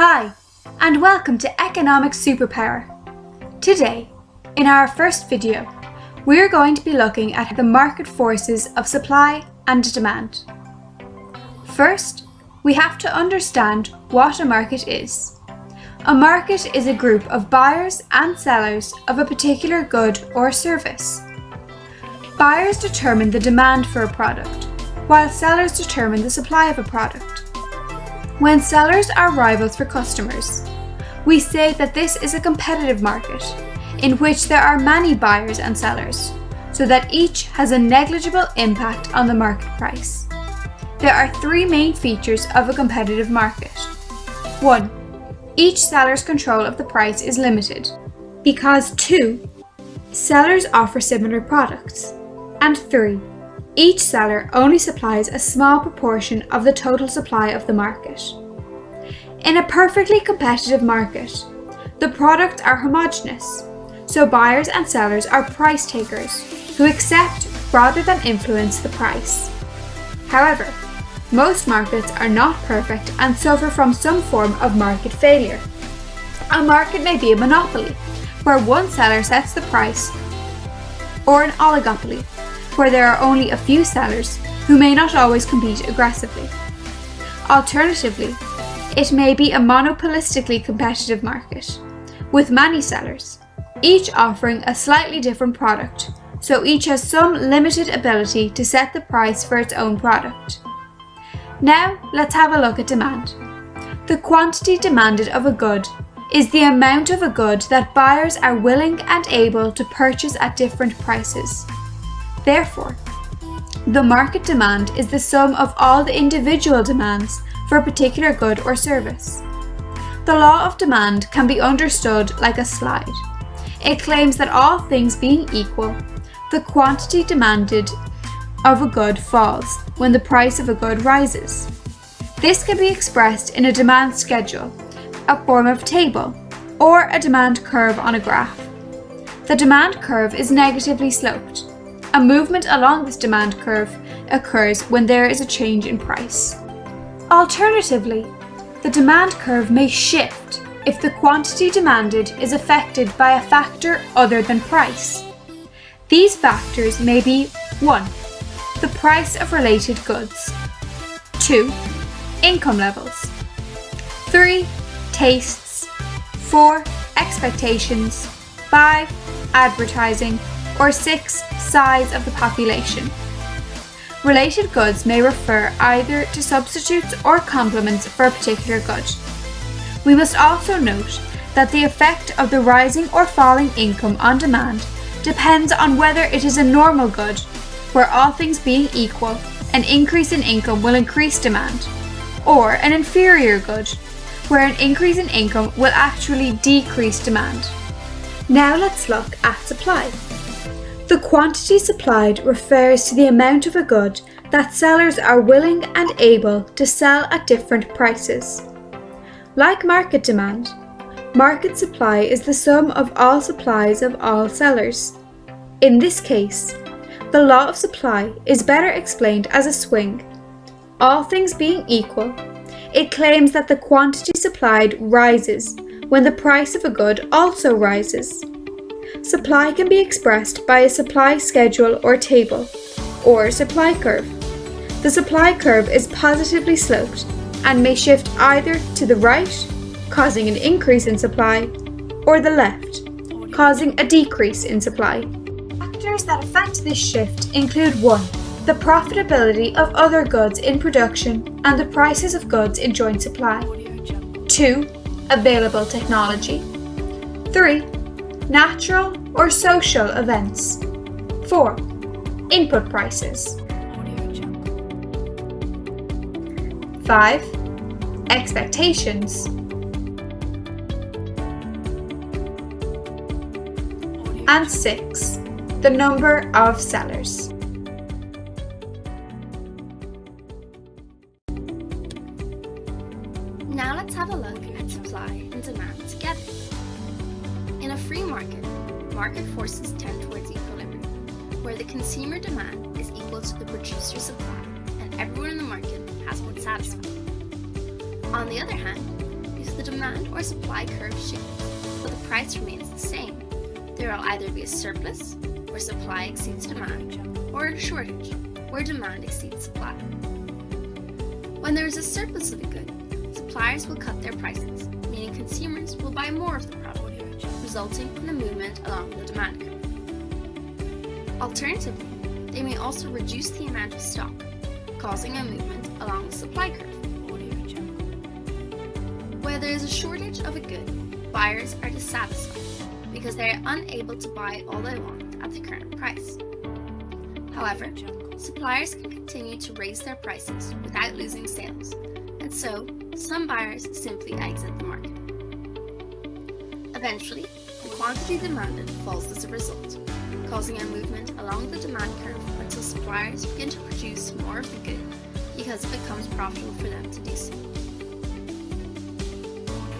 Hi, and welcome to Economic Superpower. Today, in our first video, we're going to be looking at the market forces of supply and demand. First, we have to understand what a market is. A market is a group of buyers and sellers of a particular good or service. Buyers determine the demand for a product, while sellers determine the supply of a product. When sellers are rivals for customers, we say that this is a competitive market in which there are many buyers and sellers, so that each has a negligible impact on the market price. There are three main features of a competitive market. 1. Each seller's control of the price is limited, because 2. Sellers offer similar products, and 3. Each seller only supplies a small proportion of the total supply of the market. In a perfectly competitive market, the products are homogeneous, so buyers and sellers are price takers who accept rather than influence the price. However, most markets are not perfect and suffer from some form of market failure. A market may be a monopoly, where one seller sets the price, or an oligopoly, where there are only a few sellers who may not always compete aggressively. Alternatively, it may be a monopolistically competitive market, with many sellers, each offering a slightly different product, so each has some limited ability to set the price for its own product. Now, let's have a look at demand. The quantity demanded of a good is the amount of a good that buyers are willing and able to purchase at different prices. Therefore, the market demand is the sum of all the individual demands for a particular good or service. The law of demand can be understood like a slide. It claims that all things being equal, the quantity demanded of a good falls when the price of a good rises. This can be expressed in a demand schedule, a form of table, or a demand curve on a graph. The demand curve is negatively sloped. A movement along this demand curve occurs when there is a change in price. Alternatively, the demand curve may shift if the quantity demanded is affected by a factor other than price. These factors may be 1. The price of related goods. 2. Income levels. 3. Tastes. 4. Expectations. 5. Advertising. Or 6. Size of the population. Related goods may refer either to substitutes or complements for a particular good. We must also note that the effect of the rising or falling income on demand depends on whether it is a normal good, where all things being equal, an increase in income will increase demand, or an inferior good, where an increase in income will actually decrease demand. Now let's look at supply. The quantity supplied refers to the amount of a good that sellers are willing and able to sell at different prices. Like market demand, market supply is the sum of all supplies of all sellers. In this case, the law of supply is better explained as a swing. All things being equal, it claims that the quantity supplied rises when the price of a good also rises. Supply can be expressed by a supply schedule or table, or supply curve. The supply curve is positively sloped and may shift either to the right, causing an increase in supply, or the left, causing a decrease in supply. Factors that affect this shift include 1. The profitability of other goods in production and the prices of goods in joint supply. 2. Available technology. 3. Natural or social events. 4. Input prices. 5. Expectations. And 6. The number of sellers. Now let's have a look at supply and demand together. In a free market, market forces tend towards equilibrium, where the consumer demand is equal to the producer supply, and everyone in the market has been satisfied. On the other hand, if the demand or supply curve shifts, but the price remains the same, there will either be a surplus, where supply exceeds demand, or a shortage, where demand exceeds supply. When there is a surplus of a good, suppliers will cut their prices, meaning consumers will buy more of the product, resulting in a movement along the demand curve. Alternatively, they may also reduce the amount of stock, causing a movement along the supply curve. Where there is a shortage of a good, buyers are dissatisfied because they are unable to buy all they want at the current price. However, suppliers can continue to raise their prices without losing sales, and so some buyers simply exit the market. Eventually, the quantity demanded falls as a result, causing a movement along the demand curve until suppliers begin to produce more of the good because it becomes profitable for them to do so.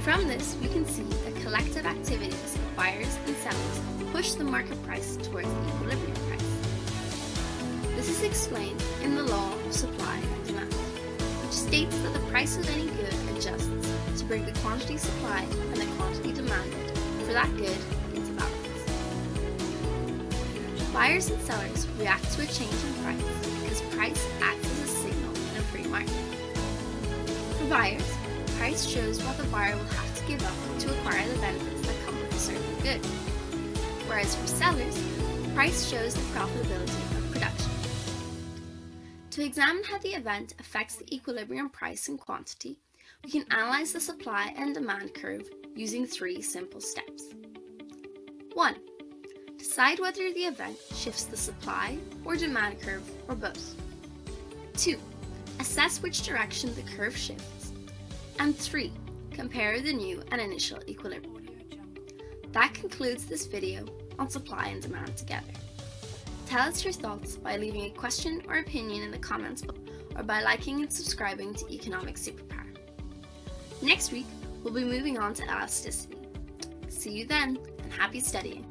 From this, we can see that collective activities of buyers and sellers push the market price towards the equilibrium price. This is explained in the law of supply and demand, which states that the price of any good adjusts to bring the quantity supplied and the quantity demanded for that good into balance. Buyers and sellers react to a change in price because price acts as a signal in a free market. For buyers, price shows what the buyer will have to give up to acquire the benefits that come with a certain good. Whereas for sellers, price shows the profitability of production. To examine how the event affects the equilibrium price and quantity, we can analyze the supply and demand curve using 3 simple steps. 1. Decide whether the event shifts the supply or demand curve or both. 2. Assess which direction the curve shifts. And 3. Compare the new and initial equilibrium. That concludes this video on supply and demand together. Tell us your thoughts by leaving a question or opinion in the comments or by liking and subscribing to Economic Superpower. Next week, we'll be moving on to elasticity. See you then, and happy studying!